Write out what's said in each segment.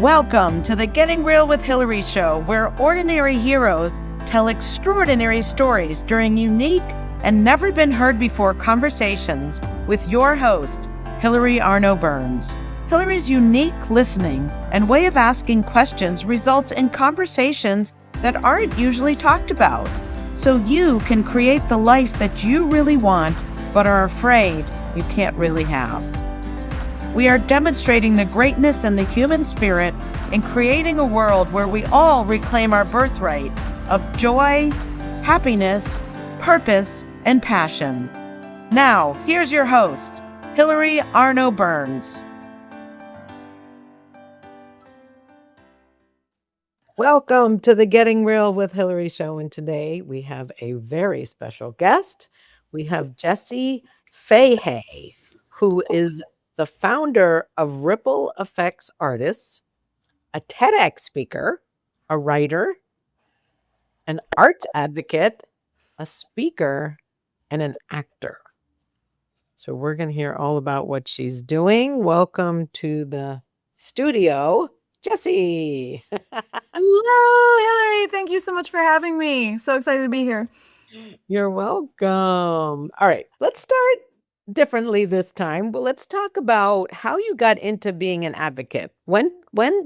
Welcome to the Getting Real with Hilary show, where ordinary heroes tell extraordinary stories during unique and never been heard before conversations with your host, Hilary Arno Burns. Hilary's unique listening and way of asking questions results in conversations that aren't usually talked about, so you can create the life that you really want but are afraid you can't really have. We are demonstrating the greatness and the human spirit in creating a world where we all reclaim our birthright of joy, happiness, purpose, and passion. Now, here's your host, Hilary Arno Burns. Welcome to the Getting Real with Hilary show, and today we have a very special guest. We have Jessie Fahay, who is the founder of Ripple Effects Artists, a TEDx speaker, a writer, an arts advocate, a speaker, and an actor. So we're going to hear all about what she's doing. Welcome to the studio, Jessie. Hello, Hilary. Thank you so much for having me. So excited to be here. You're welcome. All right, let's start differently this time. But let's talk about how you got into being an advocate. When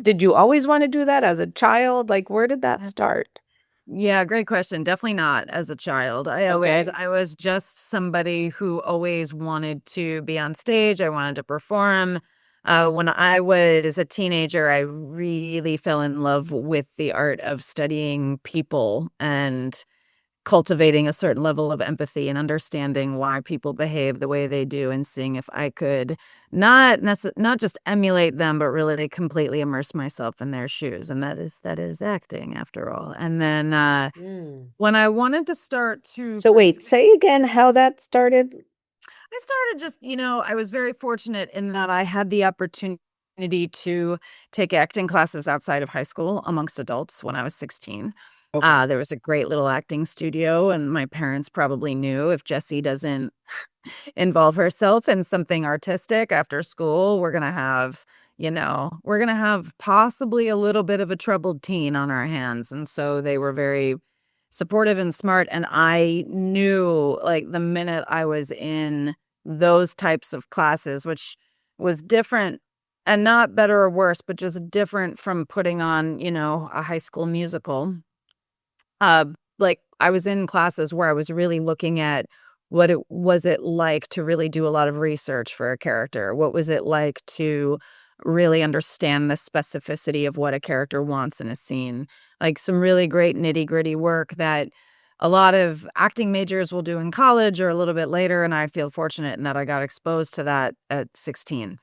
did you always want to do that as a child? Like, where did that start? Yeah, great question. Definitely not as a child. I was just somebody who always wanted to be on stage. I wanted to perform. When I was a teenager, I really fell in love with the art of studying people and cultivating a certain level of empathy and understanding why people behave the way they do, and seeing if I could not just emulate them, but really completely immerse myself in their shoes. And that is acting, after all. And then when I wanted to start to... So wait, say again how that started. I started just, I was very fortunate in that I had the opportunity to take acting classes outside of high school amongst adults when I was 16. Okay. There was a great little acting studio, and my parents probably knew if Jessie doesn't involve herself in something artistic after school, we're going to have possibly a little bit of a troubled teen on our hands. And so they were very supportive and smart. And I knew, like, the minute I was in those types of classes, which was different and not better or worse, but just different from putting on, a high school musical. Like, I was in classes where I was really looking at what it was like to really do a lot of research for a character. What was it like to really understand the specificity of what a character wants in a scene? Like, some really great nitty-gritty work that a lot of acting majors will do in college or a little bit later, and I feel fortunate in that I got exposed to that at 16.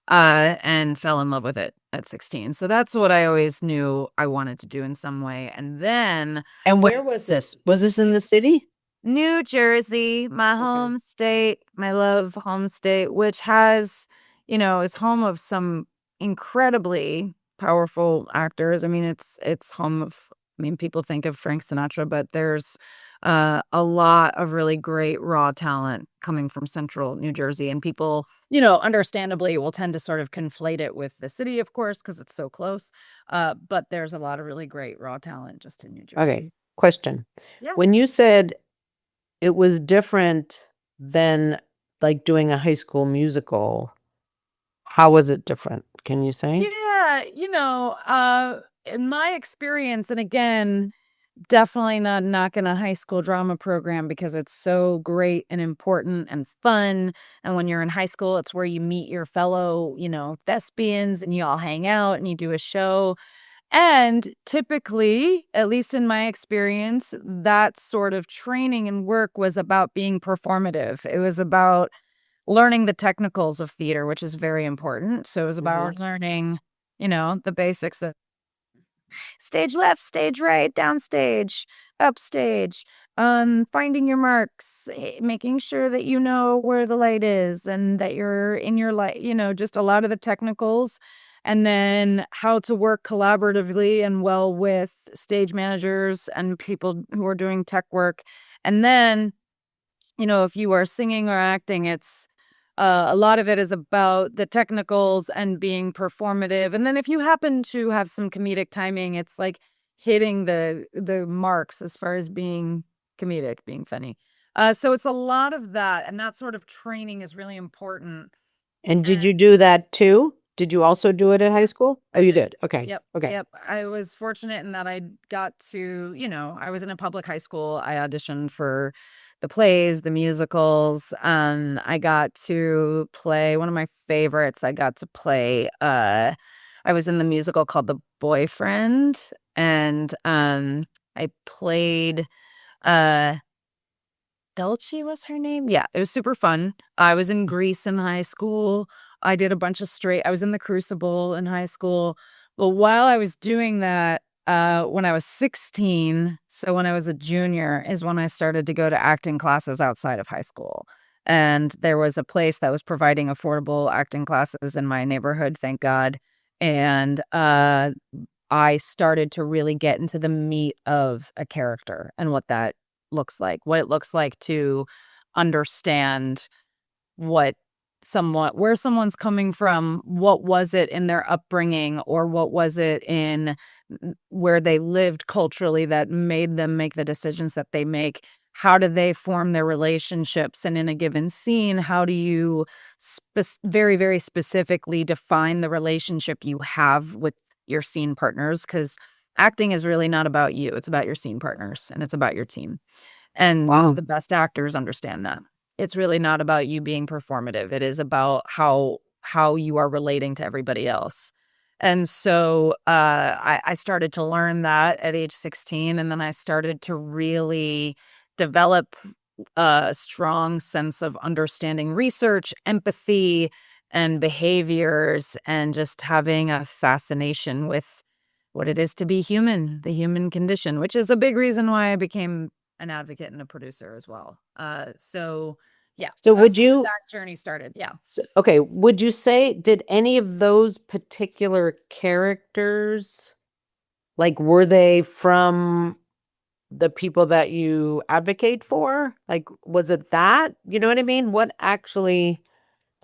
And fell in love with it at 16. So that's what I always knew I wanted to do in some way. And then... And where was this? Was this in the city? New Jersey, my home state, my love home state, which has, is home of some incredibly powerful actors. I mean, it's home of... people think of Frank Sinatra, but there's a lot of really great raw talent coming from central New Jersey. And people, understandably will tend to sort of conflate it with the city, of course, because it's so close. But there's a lot of really great raw talent just in New Jersey. Okay, question. Yeah. When you said it was different than, like, doing a high school musical, how was it different? Can you say? Yeah, in my experience, and again, definitely not knocking a high school drama program because it's so great and important and fun. And when you're in high school, it's where you meet your fellow, thespians, and you all hang out and you do a show. And typically, at least in my experience, that sort of training and work was about being performative. It was about learning the technicals of theater, which is very important. So it was about learning, the basics of stage left, stage right, downstage, upstage, finding your marks, making sure that you know where the light is and that you're in your light, just a lot of the technicals. And then how to work collaboratively and well with stage managers and people who are doing tech work. And then, if you are singing or acting, it's A lot of it is about the technicals and being performative. And then if you happen to have some comedic timing, it's like hitting the marks as far as being comedic, being funny. So it's a lot of that, and that sort of training is really important. And did you do that too? Did you also do it at high school? Oh, you did. Okay. Yep. Okay. Yep. I was fortunate in that I got to, I was in a public high school. I auditioned for the plays, the musicals. I got to play one of my favorites. I got to play I was in the musical called The Boyfriend, and I played uh Dulce was her name. Yeah, it was super fun. I was in Greece in high school. I did a bunch of I was in the Crucible in high school. But while I was doing that, when I was 16, so when I was a junior, is when I started to go to acting classes outside of high school. And there was a place that was providing affordable acting classes in my neighborhood, thank God. And I started to really get into the meat of a character and what that looks like, what it looks like to understand where someone's coming from, what was it in their upbringing, or what was it in where they lived culturally that made them make the decisions that they make. How do they form their relationships? And in a given scene, how do you very, very specifically define the relationship you have with your scene partners? Because acting is really not about you. It's about your scene partners, and it's about your team. And Wow. the best actors understand that. It's really not about you being performative. It is about how you are relating to everybody else. And so I started to learn that at age 16, and then I started to really develop a strong sense of understanding research, empathy, and behaviors, and just having a fascination with what it is to be human, the human condition, which is a big reason why I became an advocate and a producer as well. So yeah. So That's where that journey started. Yeah. okay, would you say, did any of those particular characters, like, were they from the people that you advocate for? Like, was it that? You know what I mean? What actually,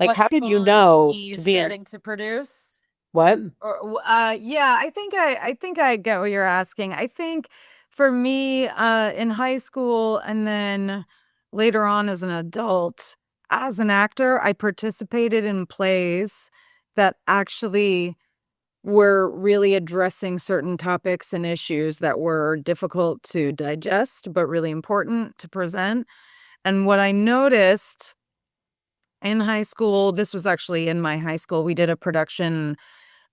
like, how did you know to be starting to produce? what? Or yeah, I think I get what you're asking. I think for me, in high school and then later on as an adult, as an actor, I participated in plays that actually were really addressing certain topics and issues that were difficult to digest, but really important to present. And what I noticed in high school, this was actually in my high school, we did a production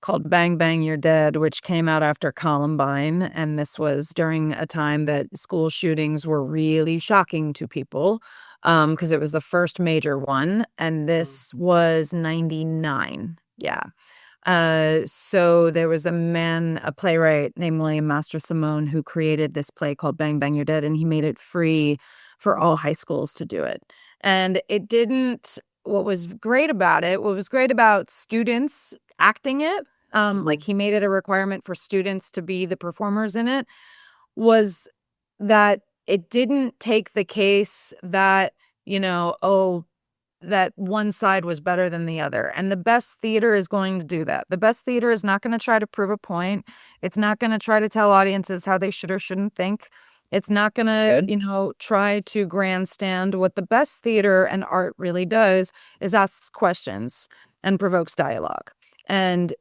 called Bang Bang You're Dead, which came out after Columbine. And this was during a time that school shootings were really shocking to people, because it was the first major one. And this was 99. Yeah. So there was a playwright named William Master Simone, who created this play called Bang Bang You're Dead, and he made it free for all high schools to do it. And it didn't, what was great about students acting it, like he made it a requirement for students to be the performers in it, was that it didn't take the case that, that one side was better than the other. And the best theater is going to do that. The best theater is not going to try to prove a point. It's not going to try to tell audiences how they should or shouldn't think. It's not going to, try to grandstand. What the best theater and art really does is asks questions and provokes dialogue and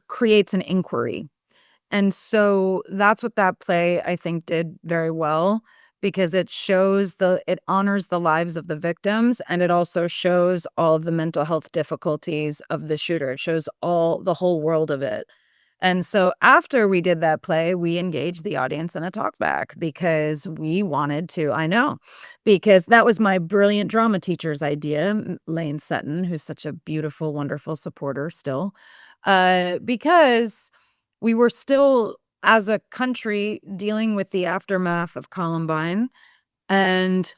creates an inquiry. And so that's what that play, I think, did very well, because it honors the lives of the victims, and it also shows all of the mental health difficulties of the shooter. It shows the whole world of it. And so after we did that play, we engaged the audience in a talkback because we wanted to, because that was my brilliant drama teacher's idea, Lane Sutton, who's such a beautiful, wonderful supporter still, because we were still, as a country, dealing with the aftermath of Columbine, and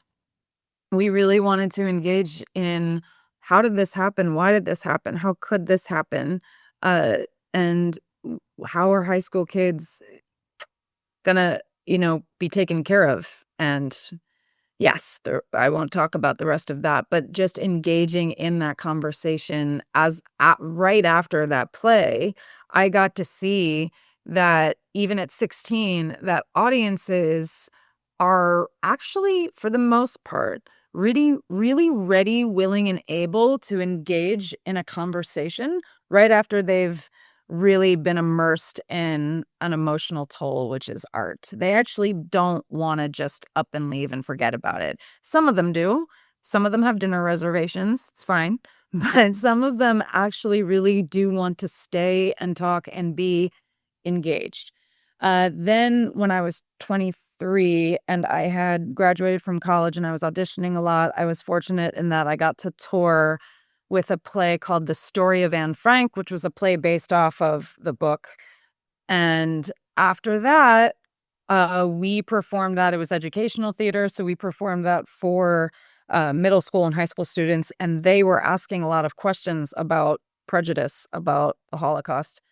we really wanted to engage in how did this happen? Why did this happen? How could this happen? And how are high school kids gonna, be taken care of? And Yes, I won't talk about the rest of that, but just engaging in that conversation right after that play, I got to see that even at 16, that audiences are actually, for the most part, really, really ready, willing, and able to engage in a conversation right after they've really been immersed in an emotional toll, which is art. They actually don't want to just up and leave and forget about it. Some of them do. Some of them have dinner reservations. It's fine. But some of them actually really do want to stay and talk and be engaged. Then when I was 23 and I had graduated from college and I was auditioning a lot, I was fortunate in that I got to tour with a play called The Story of Anne Frank, which was a play based off of the book. And after that, we performed that. It was educational theater, so we performed that for middle school and high school students, and they were asking a lot of questions about prejudice, about the Holocaust.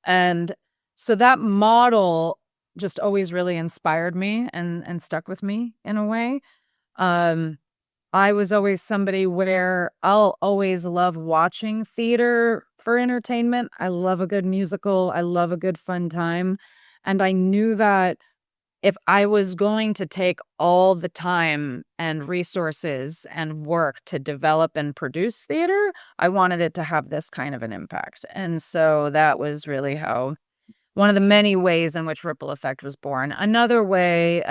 And so that model just always really inspired me and stuck with me in a way. Um, I was always somebody where I'll always love watching theater for entertainment. I love a good musical. I love a good fun time. And I knew that if I was going to take all the time and resources and work to develop and produce theater, I wanted it to have this kind of an impact. And so that was really how one of the many ways in which Ripple Effect was born. Another way,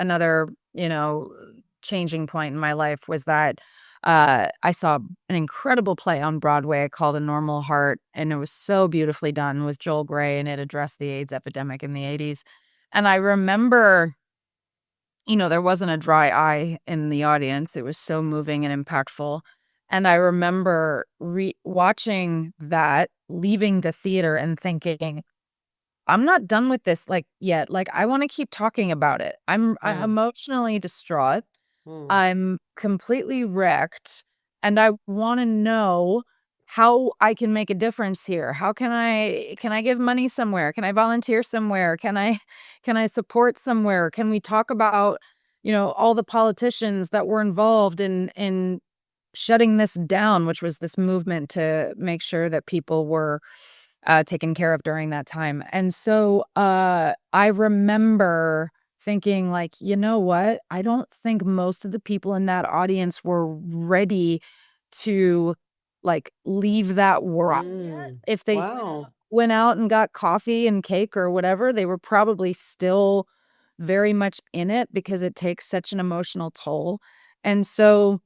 changing point in my life was that I saw an incredible play on Broadway called A Normal Heart, and it was so beautifully done with Joel Grey, and it addressed the AIDS epidemic in the 80s. And I remember, there wasn't a dry eye in the audience. It was so moving and impactful. And I remember watching that, leaving the theater and thinking, I'm not done with this yet. I want to keep talking about it. I'm emotionally distraught. I'm completely wrecked, and I want to know how I can make a difference here. How can I give money somewhere? Can I volunteer somewhere? Can I support somewhere? Can we talk about, all the politicians that were involved in shutting this down, which was this movement to make sure that people were taken care of during that time. And so I remember thinking you know what? I don't think most of the people in that audience were ready to leave that world yet. If they went out and got coffee and cake or whatever, they were probably still very much in it because it takes such an emotional toll. And so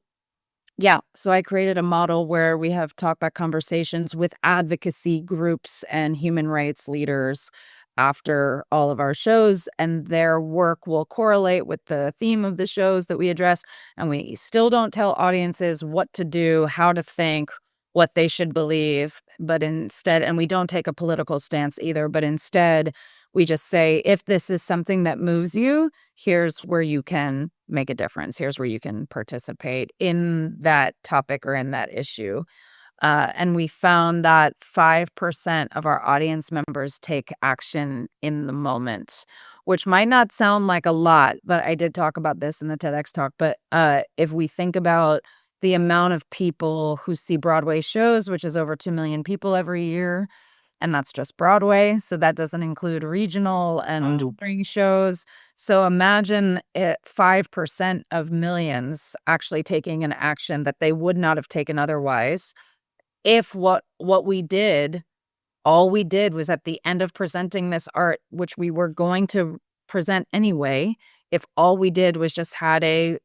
yeah. So I created a model where we have talkback conversations with advocacy groups and human rights leaders after all of our shows, and their work will correlate with the theme of the shows that we address. And we still don't tell audiences what to do, how to think, what they should believe, but instead, and we don't take a political stance either, but instead we just say, if this is something that moves you, here's where you can make a difference. Here's where you can participate in that topic or in that issue. And we found that 5% of our audience members take action in the moment, which might not sound like a lot, but I did talk about this in the TEDx talk. But if we think about the amount of people who see Broadway shows, which is over 2 million people every year, and that's just Broadway. So that doesn't include regional and touring shows. So imagine 5% of millions actually taking an action that they would not have taken otherwise. If what we did, all we did was at the end of presenting this art, which we were going to present anyway, if all we did was just had a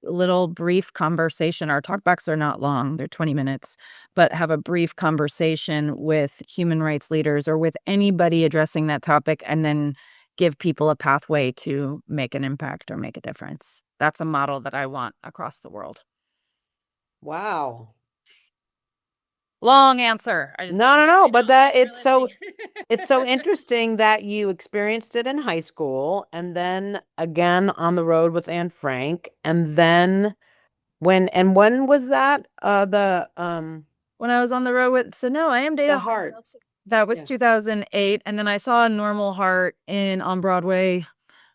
little brief conversation. Our talkbacks are not long, they're 20 minutes, but have a brief conversation with human rights leaders or with anybody addressing that topic, and then give people a pathway to make an impact or make a difference. That's a model that I want across the world. Wow. Long answer. No, but it's so interesting that you experienced it in high school and then again on the road with Anne Frank, and then when was that? When I was on the road with I am the Heart. That was 2008, and then I saw A Normal Heart on Broadway.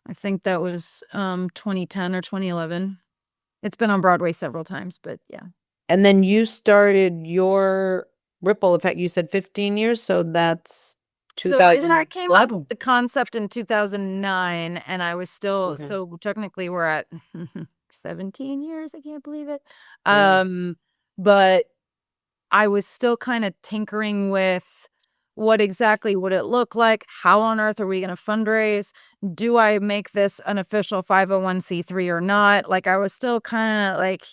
I think that was 2010 or 2011. It's been on Broadway several times, but yeah. And then you started your ripple effect. You said 15 years, so that's So I came up with the concept in 2009, and I was still, Okay. so technically we're at 17 years. I can't believe it. Yeah. But I was still kind of tinkering with what exactly would it look like? How on earth are we going to fundraise? Do I make this an official 501c3 or not? Like, I was still kind of like,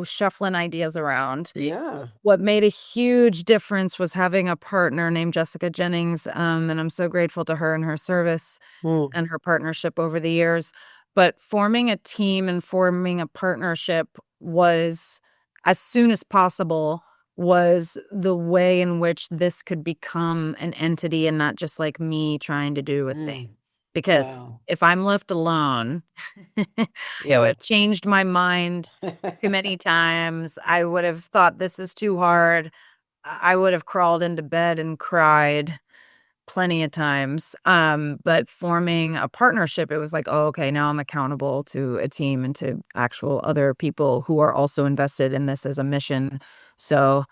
shuffling ideas around. Yeah. What made a huge difference was having a partner named Jessica Jennings. And I'm so grateful to her and her service and her partnership over the years. But forming a team and forming a partnership was, as soon as possible, was the way in which this could become an entity and not just like me trying to do a thing. Because if I'm left alone, it would have changed my mind too many times. I would have thought this is too hard. I would have crawled into bed and cried plenty of times. But forming a partnership, it was like, oh, okay, now I'm accountable to a team and to actual other people who are also invested in this as a mission. So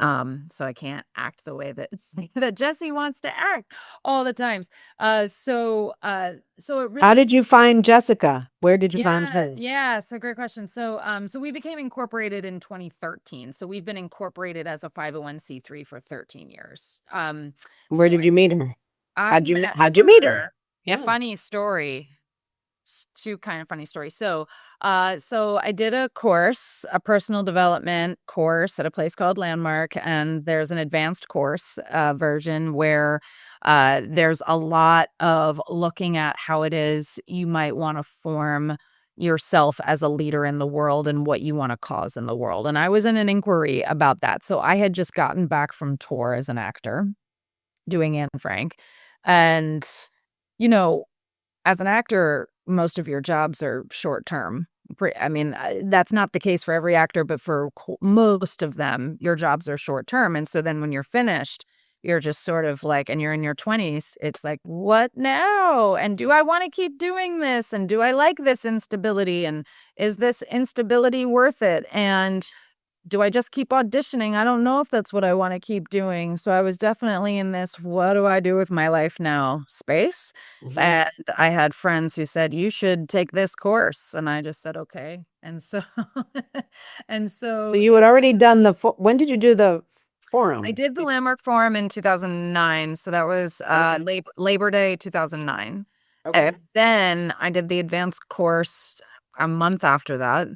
I can't act the way that Jessie wants to act all the times. So it really, How did you find Jessica? Where did you find her? Yeah, so great question. So we became incorporated in 2013. So we've been incorporated as a 501c3 for 13 years. Where did you meet her? How'd you meet her? Yeah. Funny story. Two kind of funny stories. So I did a course, a personal development course at a place called Landmark, and there's an advanced course version where there's a lot of looking at how it is you might want to form yourself as a leader in the world and what you want to cause in the world. And I was in an inquiry about that. So I had just gotten back from tour as an actor doing Anne Frank. And, as an actor, most of your jobs are short term. I mean, that's not the case for every actor, but for most of them, your jobs are short term. And so then when you're finished, you're just sort of like, and you're in your 20s, it's like, what now? And do I want to keep doing this? And do I like this instability? And is this instability worth it? And do I just keep auditioning? I don't know if that's what I want to keep doing. So I was definitely in this, what do I do with my life now space? And I had friends who said, you should take this course. And I just said, okay. And so, you had already done when did you do the forum? I did the Landmark Forum in 2009. So that was Labor Day 2009. Okay. And then I did the advanced course a month after that.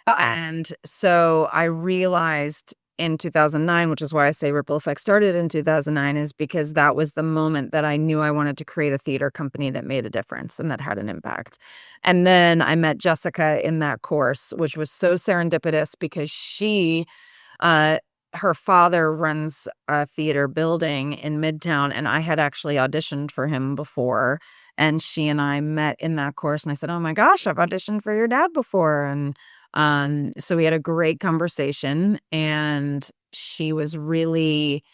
And so I realized in 2009, which is why I say Ripple Effect started in 2009, is because that was the moment that I knew I wanted to create a theater company that made a difference and that had an impact. And then I met Jessica in that course, which was so serendipitous because her father runs a theater building in Midtown, and I had actually auditioned for him before. And she and I met in that course, and I said, oh my gosh, I've auditioned for your dad before. And so we had a great conversation, and she was really,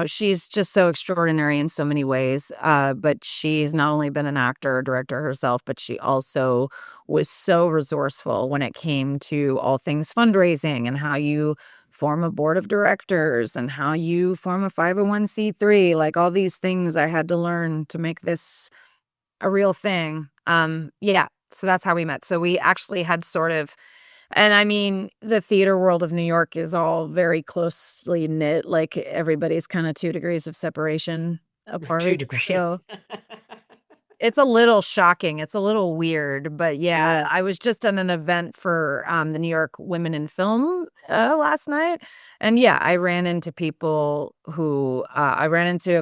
she's just so extraordinary in so many ways. But she's not only been an actor or director herself, but she also was so resourceful when it came to all things fundraising and how you form a board of directors and how you form a 501c3, like all these things I had to learn to make this a real thing. So that's how we met. So we actually had sort of, and I mean, the theater world of New York is all very closely knit. Like everybody's kind of 2 degrees of separation apart. 2 degrees. So it's a little shocking. It's a little weird, but yeah, I was just at an event for the New York Women in Film last night. And yeah, I ran into a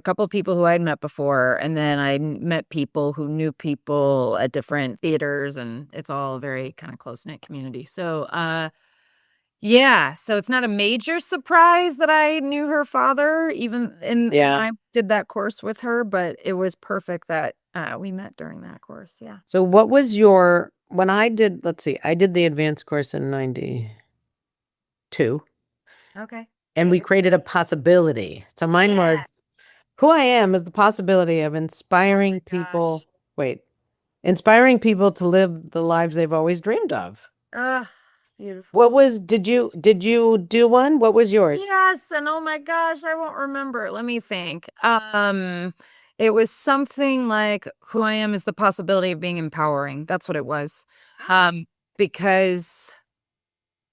couple of people who I'd met before. And then I met people who knew people at different theaters, and it's all a very kind of close-knit community. So, so it's not a major surprise that I knew her father, even I did that course with her, but it was perfect that we met during that course. Yeah. So what was when I did, I did the advanced course in 92. Okay. And we created a possibility. So mine was, who I am is the possibility of inspiring people to live the lives they've always dreamed of. Beautiful. What was, did you do one? What was yours? Yes, and oh my gosh, I won't remember. Let me think. It was something like who I am is the possibility of being empowering. That's what it was. Because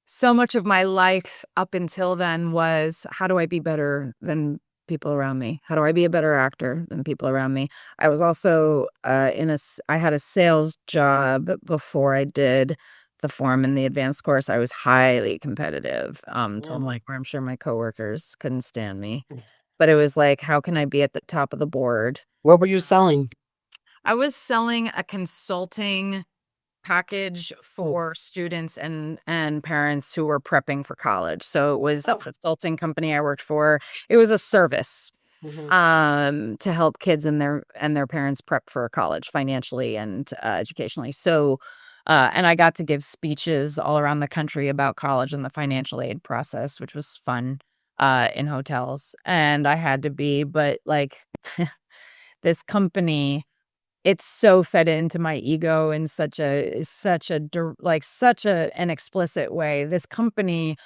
so much of my life up until then was how do I be better than people around me? How do I be a better actor than people around me? I was also I had a sales job before I did the form in the advanced course. I was highly competitive to the point where I'm sure my coworkers couldn't stand me. But it was like, how can I be at the top of the board? What were you selling? I was selling a consulting package for students and parents who were prepping for college. So it was a consulting company I worked for. It was a service to help kids and their parents prep for college financially and educationally. So and I got to give speeches all around the country about college and the financial aid process, which was fun in hotels. And I had to be, but like this company, it's so fed into my ego in such an explicit way. This company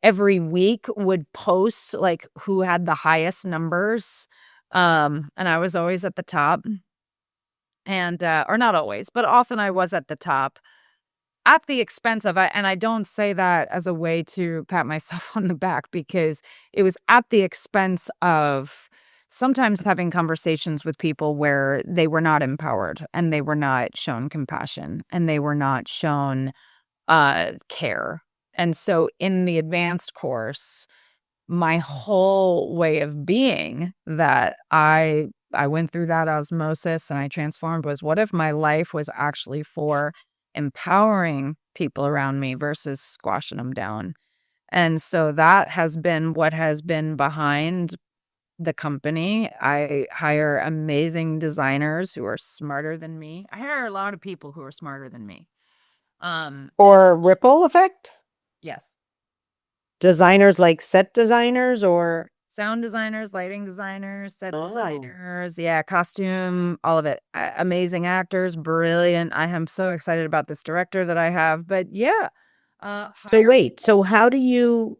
every week would post like who had the highest numbers. And I was always at the top. And or not always, but often I was at the top at the expense of and I don't say that as a way to pat myself on the back because it was at the expense of sometimes having conversations with people where they were not empowered and they were not shown compassion and they were not shown care. And so in the advanced course, my whole way of being that I went through that osmosis and I transformed was what if my life was actually for empowering people around me versus squashing them down. And so that has been what has been behind the company. I hire amazing designers who are smarter than me. I hire a lot of people who are smarter than me. Or ripple effect? Yes. Designers like set designers or Sound designers, lighting designers, set designers, yeah, costume, all of it. Amazing actors, brilliant. I am so excited about this director that I have. But yeah. So wait, so how do you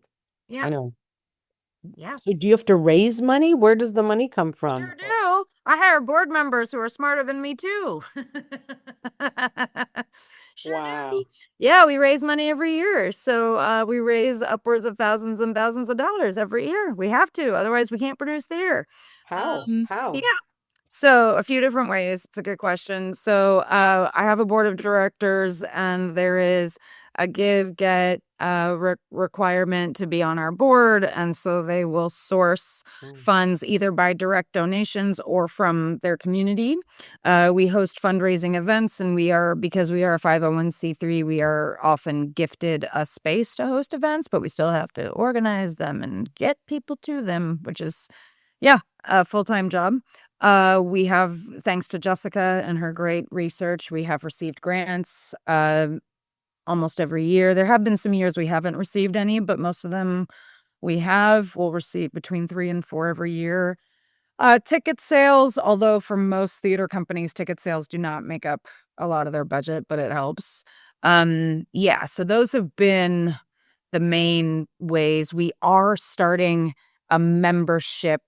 Yeah. I know. Yeah. So do you have to raise money? Where does the money come from? Sure do. I hire board members who are smarter than me too. Sure Wow. do. Yeah, we raise money every year. So we raise upwards of thousands and thousands of dollars every year. We have to, otherwise we can't produce theater. How? How? Yeah. So a few different ways. It's a good question. So I have a board of directors and there is a give get requirement to be on our board. And so they will source funds either by direct donations or from their community. We host fundraising events and because we are a 501c3, we are often gifted a space to host events, but we still have to organize them and get people to them, which is, yeah, a full-time job. We have, thanks to Jessica and her great research, we have received grants almost every year. There have been some years we haven't received any, but most of them we'll receive between 3 and 4 every year. Ticket sales, although for most theater companies, ticket sales do not make up a lot of their budget, but it helps. Yeah, so those have been the main ways. We are starting a membership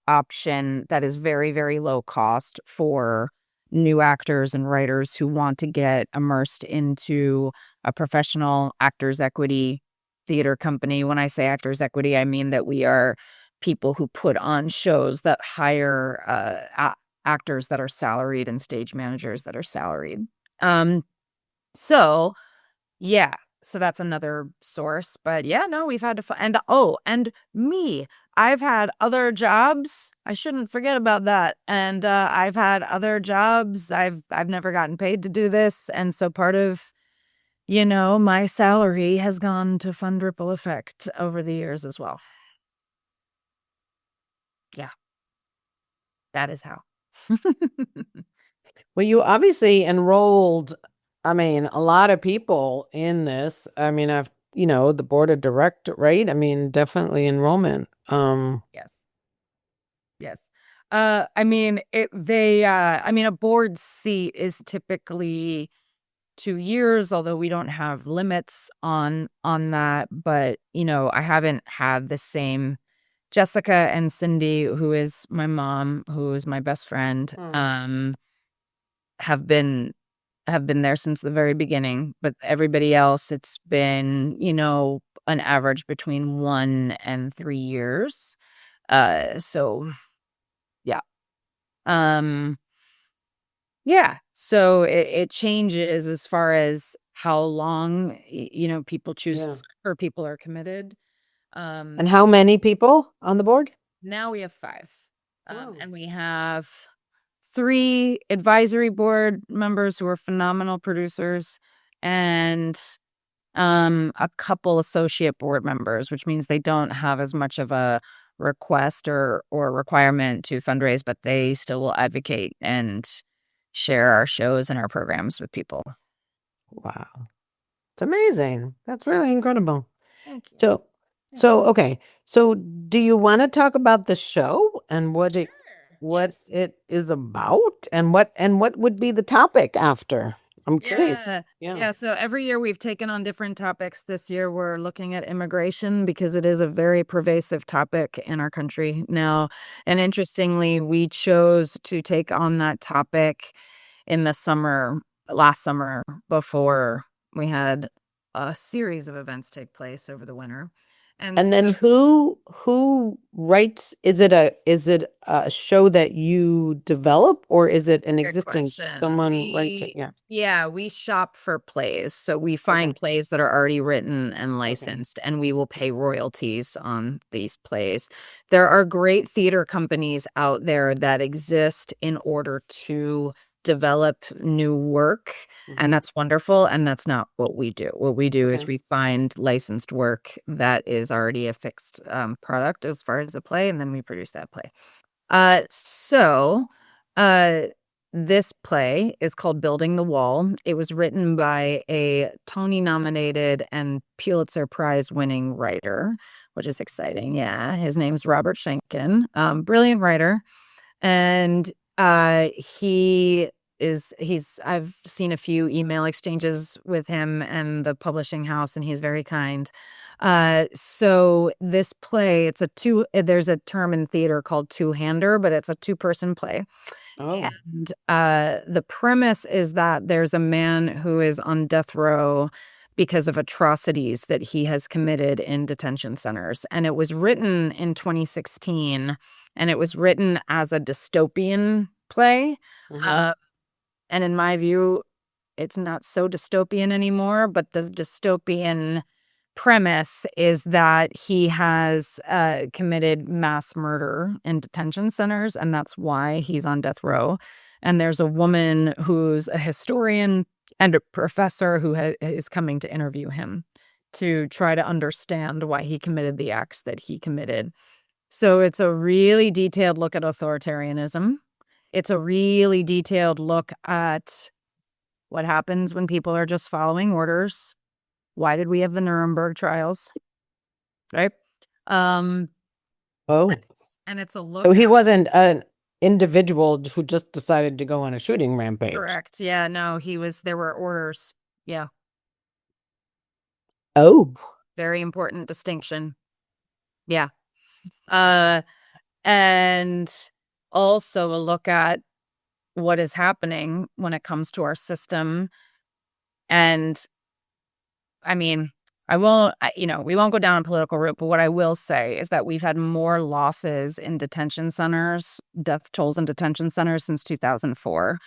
option that is very, very low cost for new actors and writers who want to get immersed into a professional Actors Equity theater company. When I say Actors Equity, I mean that we are people who put on shows that hire actors that are salaried and stage managers that are salaried. So yeah, so that's another source. But yeah, no, we've had to and me. I've had other jobs. I shouldn't forget about that. And I've had other jobs. I've never gotten paid to do this. And so part of, my salary has gone to fund Ripple Effect over the years as well. Yeah. That is how. Well, you obviously enrolled, a lot of people in this. The board of director, right? Definitely enrollment. Yes. Yes. A board seat is typically 2 years, although we don't have limits on that. But, I haven't had the same Jessica and Cindy, who is my mom, who is my best friend, have been there since the very beginning. But everybody else, it's been, an average between 1 and 3 years. So yeah. Yeah. So it changes as far as how long, people choose Yeah. to or people are committed. And how many people on the board? Now we have 5. Wow. And we have 3 advisory board members who are phenomenal producers, and a couple associate board members, which means they don't have as much of a request or requirement to fundraise, but they still will advocate and share our shows and our programs with people. Wow. It's amazing. That's really incredible. Thank you. Okay. So do you want to talk about the show and what it is about and what would be the topic after? I'm curious. Yeah. So every year we've taken on different topics. This year we're looking at immigration because it is a very pervasive topic in our country now. And interestingly, we chose to take on that topic in the last summer, before we had a series of events take place over the winter. And then who writes? Is it a show that you develop, or is it an existing someone writes it? Yeah, we shop for plays. So we find plays that are already written and licensed, and we will pay royalties on these plays. There are great theater companies out there that exist in order to develop new work, and that's wonderful, and that's not what we do. What we do is we find licensed work that is already a fixed product as far as the play, and then we produce that play. This play is called Building the Wall. It was written by a Tony-nominated and Pulitzer Prize-winning writer, which is exciting. Yeah, his name's Robert Schenken, brilliant writer, and I've seen a few email exchanges with him and the publishing house, and he's very kind. So this play, there's a term in theater called two-hander, but it's a 2-person play. And the premise is that there's a man who is on death row because of atrocities that he has committed in detention centers. And it was written in 2016, and it was written as a dystopian play. And in my view, it's not so dystopian anymore, but the dystopian premise is that he has committed mass murder in detention centers, and that's why he's on death row. And there's a woman who's a historian and a professor who is coming to interview him to try to understand why he committed the acts that he committed. So it's a really detailed look at authoritarianism. It's a really detailed look at what happens when people are just following orders. Why did we have the Nuremberg trials? Right? And it's a look. So he wasn't an individual who just decided to go on a shooting rampage. Correct. Yeah, no, there were orders. Yeah. Oh. Very important distinction. Yeah. And also a look at what is happening when it comes to our system. And I mean, we won't go down a political route, but what I will say is that we've had more losses in detention centers, death tolls in detention centers since 2004.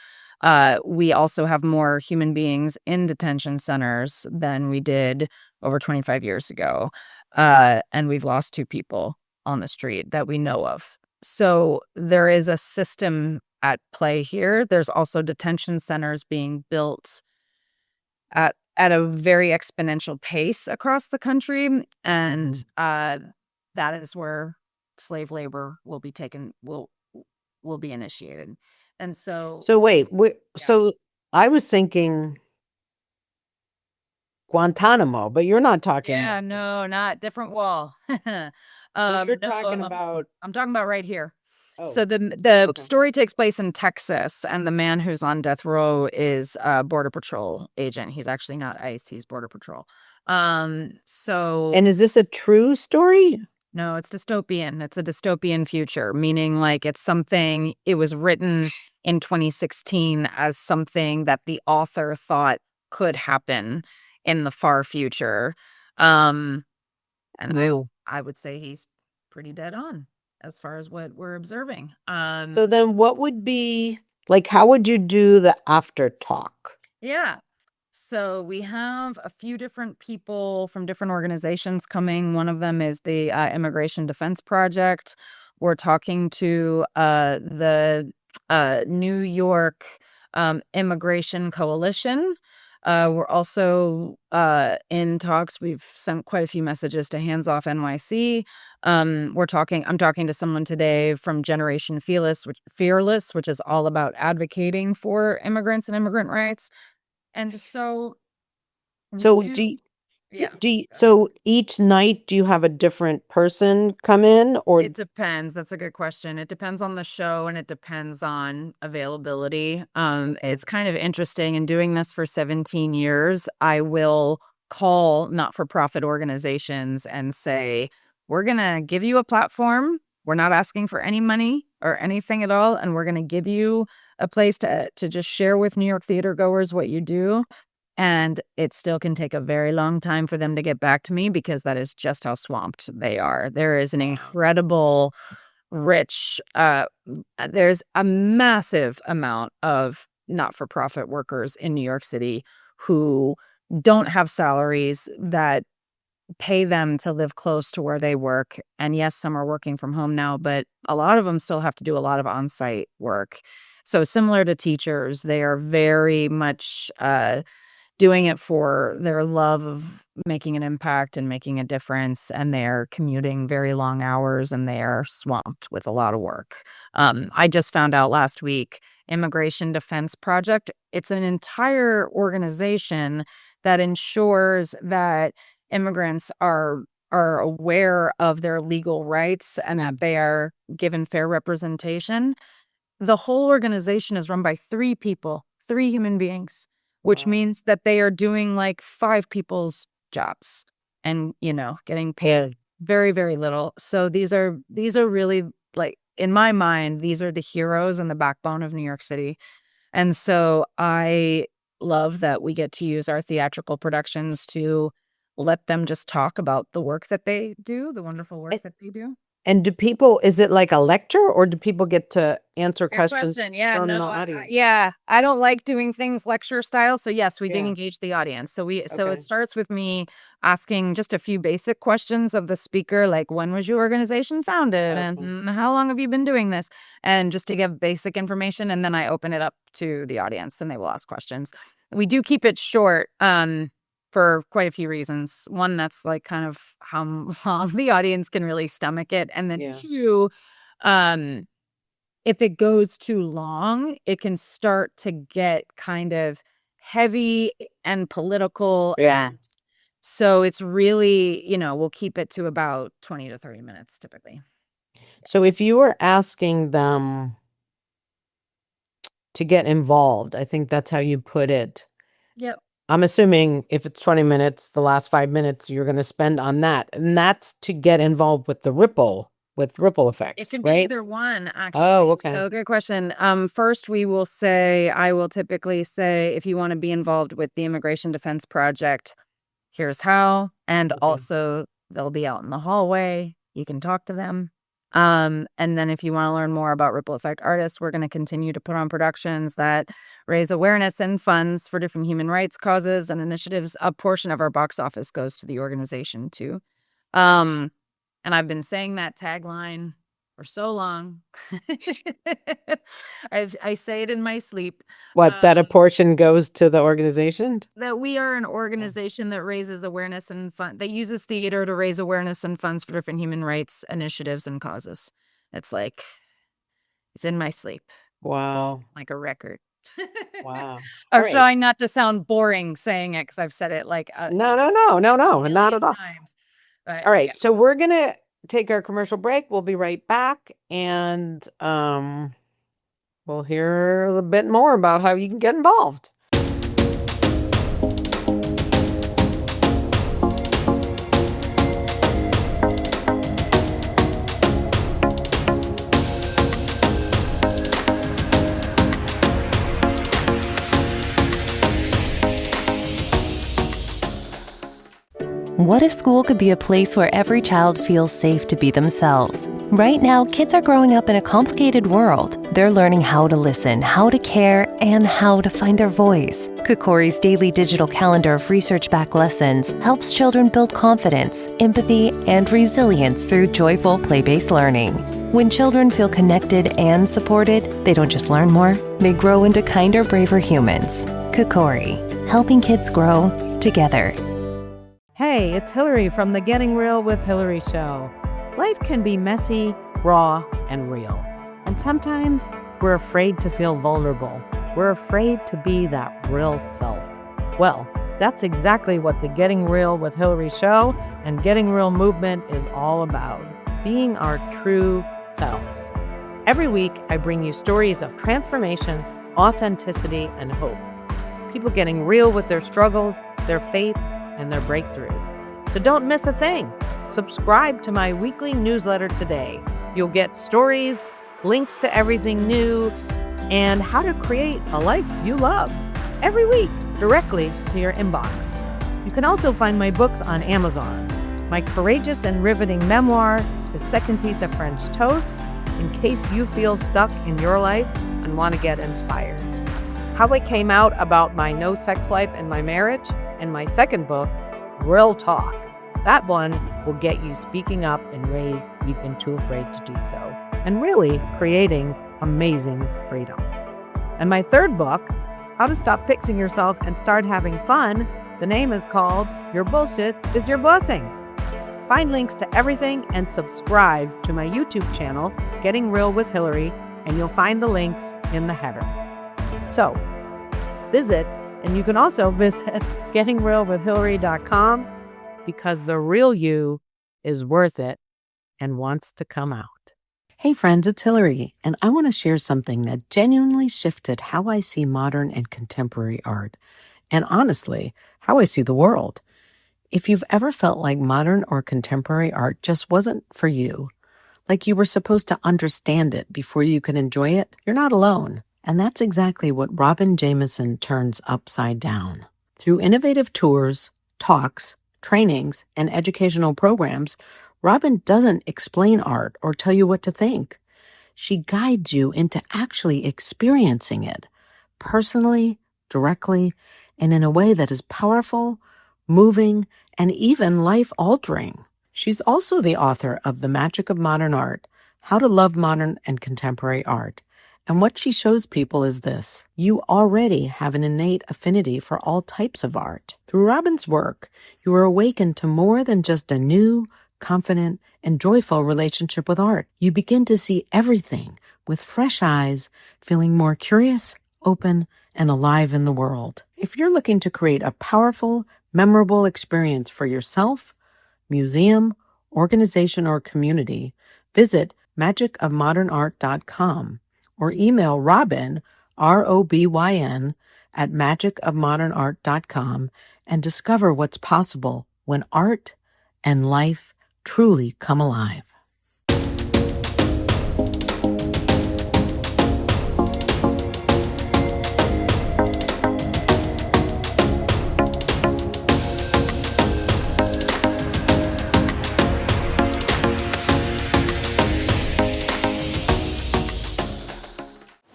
We also have more human beings in detention centers than we did over 25 years ago. And we've lost 2 people on the street that we know of. So there is a system at play here. There's also detention centers being built at a very exponential pace across the country. And that is where slave labor will be initiated. And so wait, so I was thinking Guantanamo, but you're not talking. Yeah, no, not different wall. You're talking about. I'm talking about right here. So the Okay. story takes place in Texas, and the man who's on death row is a Border Patrol agent. He's actually not ICE, he's Border Patrol. So And is this a true story? no, it's dystopian. It's a dystopian future, meaning like it's something, it was written in 2016 as something that the author thought could happen in the far future. And I would say he's pretty dead on as far as what we're observing. So then what would be, like, how would you do the after talk? Yeah. So we have a few different people from different organizations coming. One of them is the Immigration Defense Project. We're talking to the New York Immigration Coalition. We're also in talks. We've sent quite a few messages to Hands Off NYC. I'm talking to someone today from Generation Fearless, which is all about advocating for immigrants and immigrant rights. And so So yeah. so each night do you have a different person come in, or It depends. That's a good question. It depends on the show and it depends on availability. It's kind of interesting. In doing this for 17 years, I will call not-for-profit organizations and say, we're going to give you a platform. We're not asking for any money or anything at all. And we're going to give you a place to just share with New York theater goers what you do. And it still can take a very long time for them to get back to me because that is just how swamped they are. There is an incredible, rich, there's a massive amount of not-for-profit workers in New York City who don't have salaries that pay them to live close to where they work. And yes, some are working from home now, but a lot of them still have to do a lot of on-site work. So similar to teachers, they are very much doing it for their love of making an impact and making a difference. And they're commuting very long hours and they are swamped with a lot of work. I just found out last week, Immigration Defense Project, it's an entire organization that ensures that immigrants are aware of their legal rights and that they are given fair representation. The whole organization is run by 3 people, 3 human beings, which means that they are doing like 5 people's jobs and, getting paid very, very little. So these are really, like, in my mind, these are the heroes and the backbone of New York City. And so I love that we get to use our theatrical productions to let them just talk about the work that they do, the wonderful work that they do. And is it like a lecture, or do people get to answer Good questions question. Yeah, from the no, audience? I don't like doing things lecture style. So yes, we do Yeah. engage the audience. So it Okay. starts with me asking just a few basic questions of the speaker, like when was your organization founded and how long have you been doing this? And just to give basic information, and then I open it up to the audience and they will ask questions. We do keep it short. For quite a few reasons. One, that's like kind of how long the audience can really stomach it. And then 2, if it goes too long, it can start to get kind of heavy and political. Yeah. So it's really, we'll keep it to about 20 to 30 minutes typically. So if you were asking them to get involved, I think that's how you put it. Yep. I'm assuming if it's 20 minutes, the last 5 minutes you're going to spend on that. And that's to get involved with ripple effects, It can be right? either one, actually. Oh, okay. So good question. First, I will typically say, if you want to be involved with the Immigration Defense Project, here's how. And also, they'll be out in the hallway. You can talk to them. And then if you want to learn more about Ripple Effect Artists, we're going to continue to put on productions that raise awareness and funds for different human rights causes and initiatives. A portion of our box office goes to the organization too. And I've been saying that tagline for so long. I say it in my sleep. That a portion goes to the organization? That we are an organization that raises awareness and that uses theater to raise awareness and funds for different human rights initiatives and causes. It's in my sleep. Wow. Like a record. Wow. I'm trying not to sound boring saying it because I've said it like no, not at all. Times. All right. So we're going to take our commercial break. We'll be right back, and we'll hear a bit more about how you can get involved. What if school could be a place where every child feels safe to be themselves? Right now, kids are growing up in a complicated world. They're learning how to listen, how to care, and how to find their voice. Kokori's daily digital calendar of research-backed lessons helps children build confidence, empathy, and resilience through joyful play-based learning. When children feel connected and supported, they don't just learn more, they grow into kinder, braver humans. Kokori, helping kids grow together. Hey, it's Hilary from the Getting Real with Hilary show. Life can be messy, raw, and real. And sometimes we're afraid to feel vulnerable. We're afraid to be that real self. Well, that's exactly what the Getting Real with Hilary show and Getting Real movement is all about. Being our true selves. Every week, I bring you stories of transformation, authenticity, and hope. People getting real with their struggles, their faith, and their breakthroughs. So don't miss a thing. Subscribe to my weekly newsletter today. You'll get stories, links to everything new, and how to create a life you love every week directly to your inbox. You can also find my books on Amazon. My courageous and riveting memoir, The Second Piece of French Toast, in case you feel stuck in your life and want to get inspired. How I came out about my no sex life in my marriage, and my second book, Real Talk. That one will get you speaking up in ways you've been too afraid to do so, and really creating amazing freedom. And my third book, How to Stop Fixing Yourself and Start Having Fun, the name is called Your Bullshit is Your Blessing. Find links to everything and subscribe to my YouTube channel, Getting Real with Hilary, and you'll find the links in the header. So, visit. And you can also visit gettingrealwithhilary.com because the real you is worth it and wants to come out. Hey friends, it's Hilary, and I want to share something that genuinely shifted how I see modern and contemporary art, and honestly, how I see the world. If you've ever felt like modern or contemporary art just wasn't for you, like you were supposed to understand it before you could enjoy it, you're not alone. And that's exactly what Robin Jameson turns upside down. Through innovative tours, talks, trainings, and educational programs, Robin doesn't explain art or tell you what to think. She guides you into actually experiencing it, personally, directly, and in a way that is powerful, moving, and even life-altering. She's also the author of The Magic of Modern Art, How to Love Modern and Contemporary Art. And what she shows people is this: you already have an innate affinity for all types of art. Through Robin's work, you are awakened to more than just a new, confident, and joyful relationship with art. You begin to see everything with fresh eyes, feeling more curious, open, and alive in the world. If you're looking to create a powerful, memorable experience for yourself, museum, organization, or community, visit magicofmodernart.com. or email Robin, ROBYN, at magicofmodernart.com and discover what's possible when art and life truly come alive.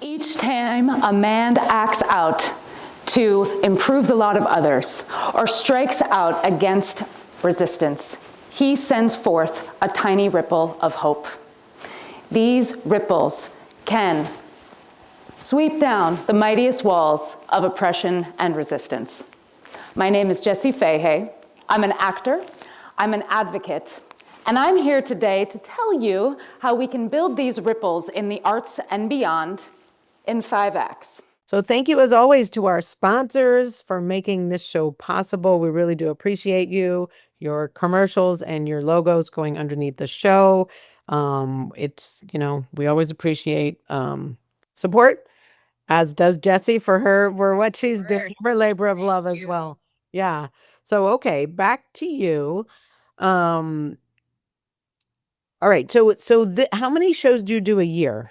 Each time a man acts out to improve the lot of others or strikes out against resistance, he sends forth a tiny ripple of hope. These ripples can sweep down the mightiest walls of oppression and resistance. My name is Jessie Fahay. I'm an actor, I'm an advocate, and I'm here today to tell you how we can build these ripples in the arts and beyond in 5 acts. So thank you as always to our sponsors for making this show possible. We really do appreciate you, your commercials and your logos going underneath the show. It's, we always appreciate support, as does Jessie for what she's doing, for labor of love as well. Yeah. So okay, back to you. All right. How many shows do you do a year?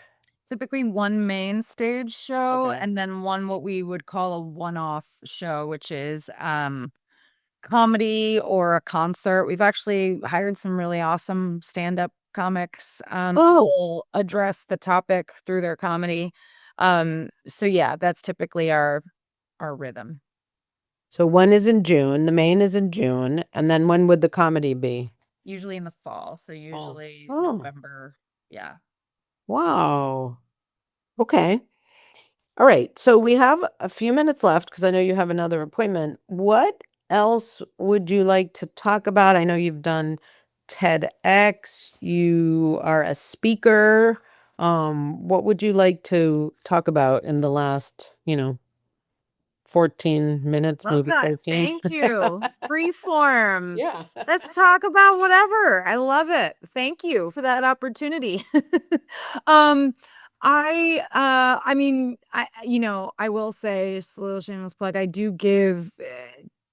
Typically one main stage show, Okay. and then one what we would call a one-off show, which is comedy or a concert. We've actually hired some really awesome stand-up comics who will address the topic through their comedy. So yeah, that's typically our rhythm. So one is in June, the main is in June, and then when would the comedy be? Usually in the fall, so usually Oh. November. Yeah. Wow. Okay. All right. So we have a few minutes left because I know you have another appointment. What else would you like to talk about? I know you've done TEDx, you are a speaker. What would you like to talk about in the last, 14 minutes, Love maybe that. 13? Thank you. Free form. Yeah. Let's talk about whatever. I love it. Thank you for that opportunity. I mean, I will say, just a little shameless plug, I do give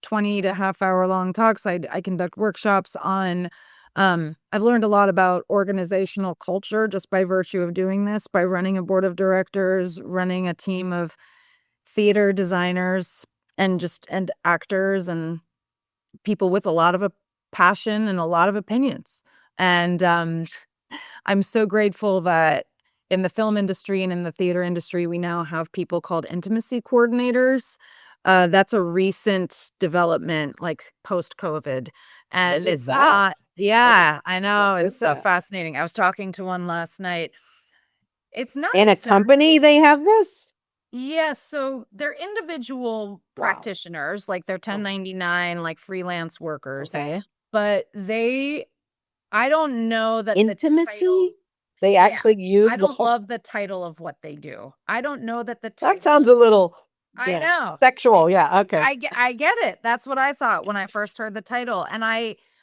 20 to half hour long talks. I conduct workshops on, I've learned a lot about organizational culture just by virtue of doing this, by running a board of directors, running a team of theater designers and actors and people with a lot of a passion and a lot of opinions. And I'm so grateful that in the film industry and in the theater industry, we now have people called intimacy coordinators. That's a recent development, like post-COVID. And it's not, yeah, I know. It's so fascinating. I was talking to one last night. It's not In a company, they have this? Yes, so they're individual practitioners, like they're 1099, like freelance workers. Okay. But I don't know that Intimacy? They actually use I don't love the title of what they do. I don't know that the title. That sounds a little I know. sexual. Yeah. Okay. I get it. That's what I thought when I first heard the title.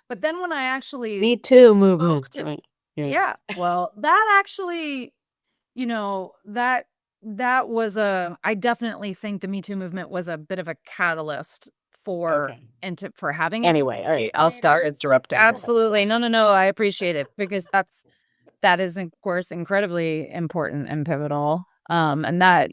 But then when I actually Me Too movement. Right. yeah, well, that actually, that was I definitely think the Me Too movement was a bit of a catalyst for for having it. Anyway, all right, I'll start interrupting. Absolutely. No, I appreciate it because that is of course incredibly important and pivotal. And that,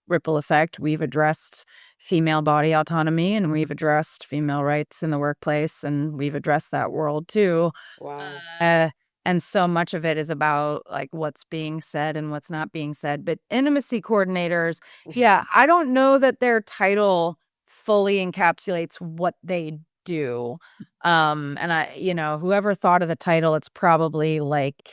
ripple effect, we've addressed female body autonomy and we've addressed female rights in the workplace and we've addressed that world too. Wow. And so much of it is about like what's being said and what's not being said. But intimacy coordinators, yeah, I don't know that their title fully encapsulates what they do. And whoever thought of the title, it's probably like,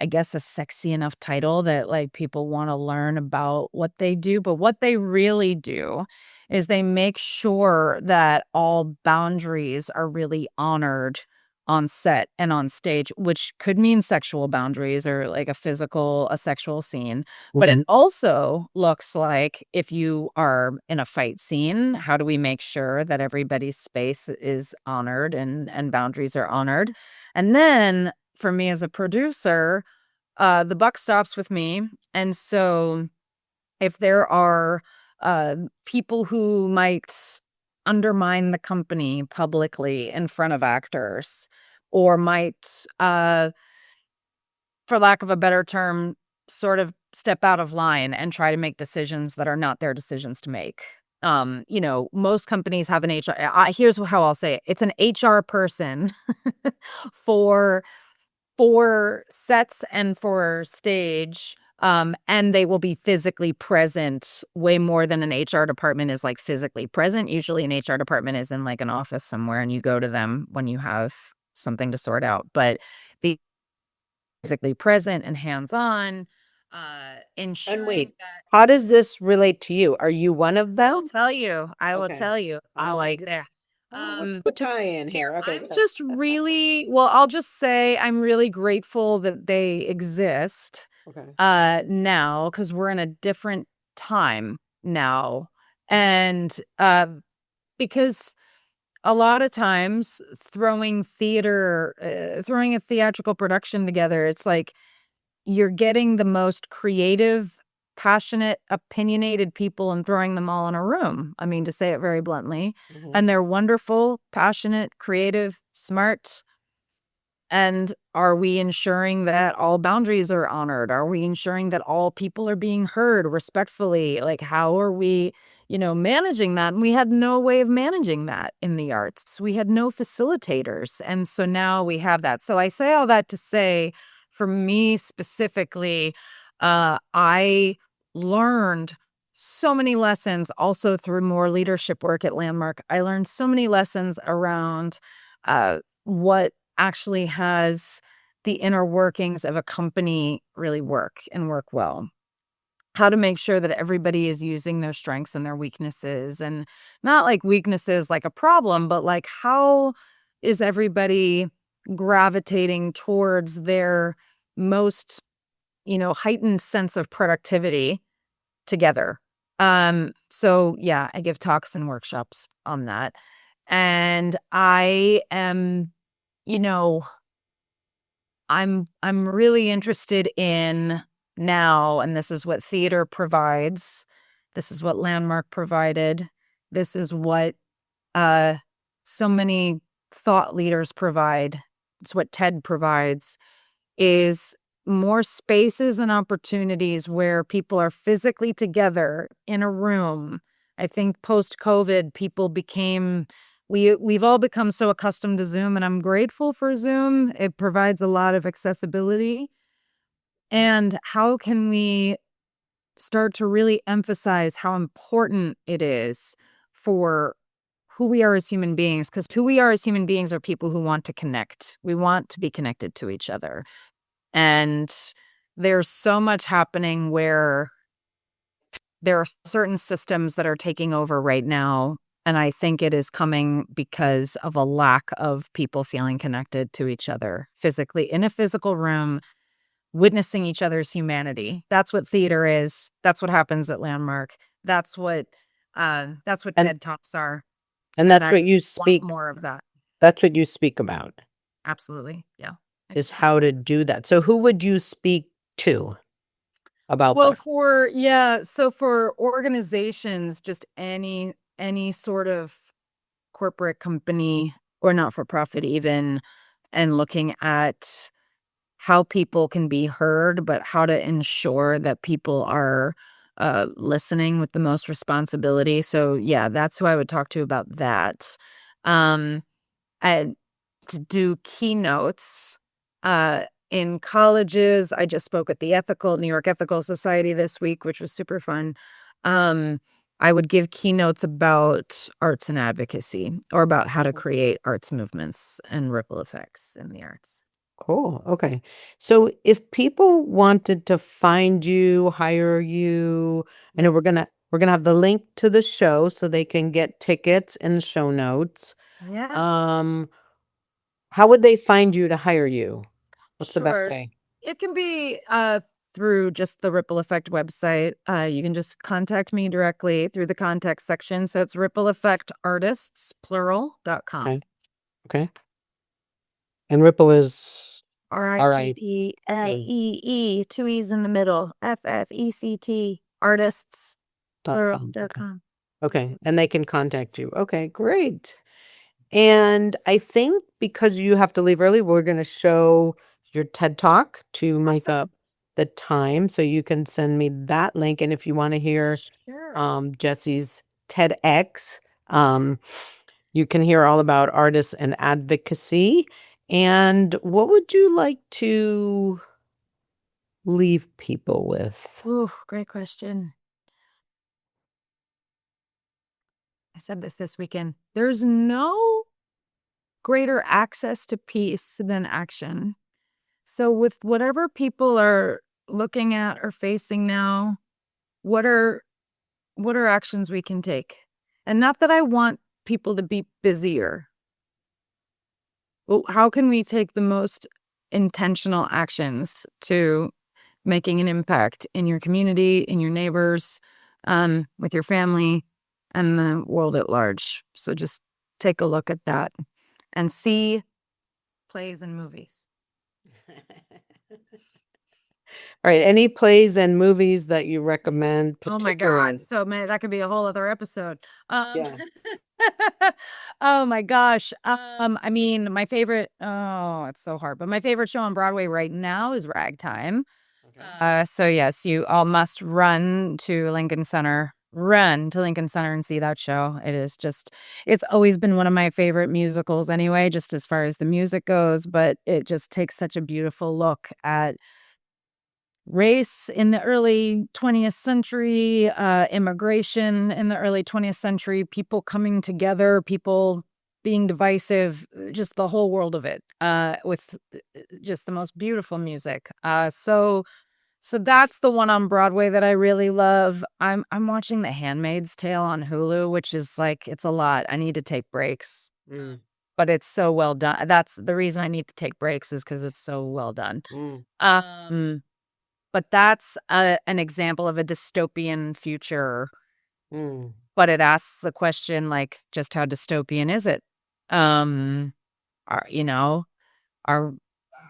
I guess, a sexy enough title that like people want to learn about what they do. But what they really do is they make sure that all boundaries are really honored on set and on stage, which could mean sexual boundaries or like a sexual scene. But it also looks like if you are in a fight scene, how do we make sure that everybody's space is honored and boundaries are honored? And then for me as a producer, the buck stops with me. And so if there are people who might undermine the company publicly in front of actors or might, for lack of a better term, sort of step out of line and try to make decisions that are not their decisions to make. Most companies have an HR. Here's how I'll say it. It's an HR person for sets and for stage. And they will be physically present way more than an HR department is like physically present. Usually an HR department is in like an office somewhere and you go to them when you have something to sort out. But the physically present and hands-on, ensuring that. How does this relate to you? Are you one of them? I will tell you. I like there. The tie-in here. Okay. I'm just really, I'll just say I'm really grateful that they exist. Okay. Now, because we're in a different time now. And because a lot of times throwing a theatrical production together, it's like you're getting the most creative, passionate, opinionated people and throwing them all in a room. I mean, to say it very bluntly. Mhm. And they're wonderful, passionate, creative, smart. And are we ensuring that all boundaries are honored? Are we ensuring that all people are being heard respectfully? Like, how are we, managing that? And we had no way of managing that in the arts. We had no facilitators. And so now we have that. So I say all that to say, for me specifically, I learned so many lessons also through more leadership work at Landmark. I learned so many lessons around what actually has the inner workings of a company really work and work well. How to make sure that everybody is using their strengths and their weaknesses, and not like weaknesses like a problem, but like how is everybody gravitating towards their most, heightened sense of productivity together. So yeah, I give talks and workshops on that. And I am, I'm really interested in now, and this is what theater provides. This is what Landmark provided. This is what so many thought leaders provide. It's what TED provides, is more spaces and opportunities where people are physically together in a room. I think post-COVID, people became we've all become so accustomed to Zoom, and I'm grateful for Zoom. It provides a lot of accessibility. And how can we start to really emphasize how important it is for who we are as human beings? Because who we are as human beings are people who want to connect. We want to be connected to each other. And there's so much happening where there are certain systems that are taking over right now. And I think it is coming because of a lack of people feeling connected to each other physically in a physical room, witnessing each other's humanity. That's what theater is. That's what happens at Landmark. That's what TED Talks are. And that's I what you want speak. more of that. That's what you speak about, Absolutely. Yeah. is how to do that. So who would you speak to about Well, that? so for organizations, just any sort of corporate company or not for profit even, and looking at how people can be heard, but how to ensure that people are listening with the most responsibility. So yeah, that's who I would talk to about that. And to do keynotes in colleges. I just spoke at the New York Ethical Society this week, which was super fun. I would give keynotes about arts and advocacy, or about how to create arts movements and ripple effects in the arts. Cool. Okay. So if people wanted to find you, hire you, I know we're gonna have the link to the show so they can get tickets in the show notes. Yeah. How would they find you to hire you? What's the best Sure. way? It can be through just the Ripple Effect website. You can just contact me directly through the contact section. So it's rippleeffectartists.com. Okay. Okay. And Ripple is RIPPLEE, two E's in the middle, FFECT, artists.com. Okay. And they can contact you. Okay, great. And I think because you have to leave early, we're going to show your TED Talk to make up the time. So you can send me that link. And if you want to hear Jessie's TEDx, you can hear all about artists and advocacy. And what would you like to leave people with? Ooh, great question. I said this weekend. There's no greater access to peace than action. So with whatever people are looking at or facing now, what are actions we can take? And not that I want people to be busier. Well, how can we take the most intentional actions to making an impact in your community, in your neighbors, with your family and the world at large. So just take a look at that and see plays and movies. All right. Any plays and movies that you recommend? Oh my God. So many. That could be a whole other episode. Yeah. Oh my gosh. I mean, my favorite, oh, it's so hard, but my favorite show on Broadway right now is Ragtime. Okay. So yes, you all must run to Lincoln Center and see that show. It's always been one of my favorite musicals anyway, just as far as the music goes, but it just takes such a beautiful look at race in the early 20th century, immigration in the early 20th century, people coming together, people being divisive, just the whole world of it, with just the most beautiful music. So that's the one on Broadway that I really love. I'm watching The Handmaid's Tale on Hulu, which is like, it's a lot. I need to take breaks. But it's so well done. That's the reason I need to take breaks, is because it's so well done. But that's an example of a dystopian future. But it asks the question, like, just how dystopian is it? Where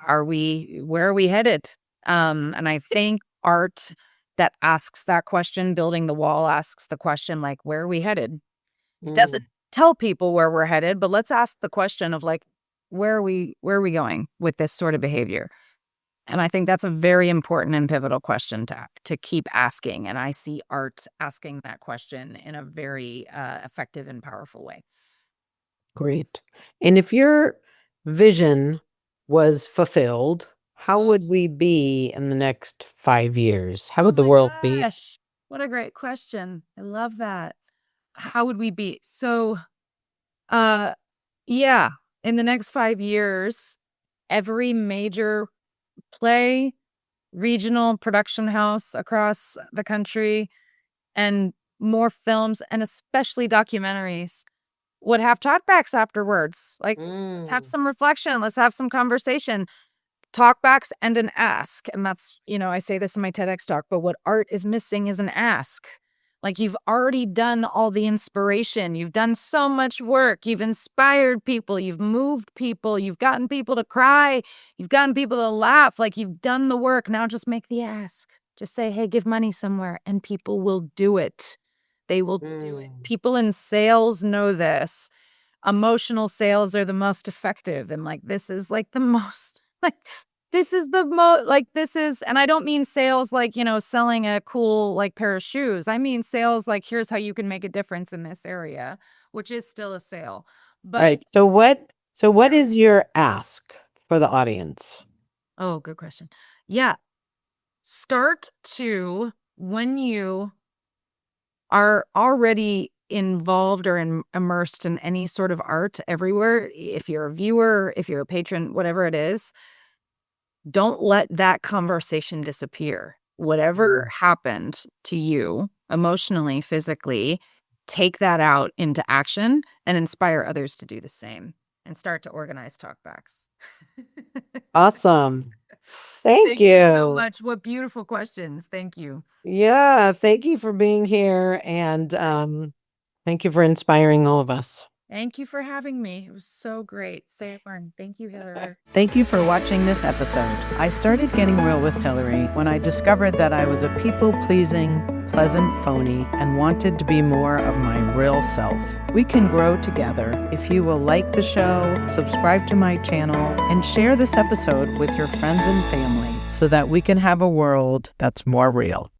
are we headed? And I think art that asks that question, Building the Wall asks the question, like, where are we headed? It doesn't tell people where we're headed, but let's ask the question of, like, where are we going with this sort of behavior? And I think that's a very important and pivotal question to keep asking. And I see art asking that question in a very effective and powerful way. Great. And if your vision was fulfilled, how would we be in the next 5 years? How would the world be? Gosh, what a great question. I love that. How would we be? So, in the next 5 years, every major play, regional production house across the country, and more films, and especially documentaries, would have talkbacks afterwards. Like, let's have some reflection. Let's have some conversation. Talkbacks and an ask. And that's, I say this in my TEDx talk, but what art is missing is an ask. Like, you've already done all the inspiration. You've done so much work. You've inspired people. You've moved people. You've gotten people to cry. You've gotten people to laugh. Like, you've done the work. Now just make the ask. Just say, hey, give money somewhere, and people will do it. They will do it. People in sales know this. Emotional sales are the most effective. And like, this is like the most, like, this is the most, like, this is, and I don't mean sales like, selling a cool, like, pair of shoes. I mean sales like, here's how you can make a difference in this area, which is still a sale. But Right. So what is your ask for the audience? Oh, good question. Yeah. Start to, when you are already involved or immersed in any sort of art everywhere, if you're a viewer, if you're a patron, whatever it is, don't let that conversation disappear. Whatever happened to you emotionally, physically, take that out into action and inspire others to do the same, and start to organize talkbacks. Awesome. Thank you so much. What beautiful questions. Thank you. Yeah, thank you for being here, and thank you for inspiring all of us. Thank you for having me. It was so great. So fun. Thank you, Hilary. Thank you for watching this episode. I started getting real with Hilary when I discovered that I was a people-pleasing, pleasant phony and wanted to be more of my real self. We can grow together if you will like the show, subscribe to my channel, and share this episode with your friends and family so that we can have a world that's more real.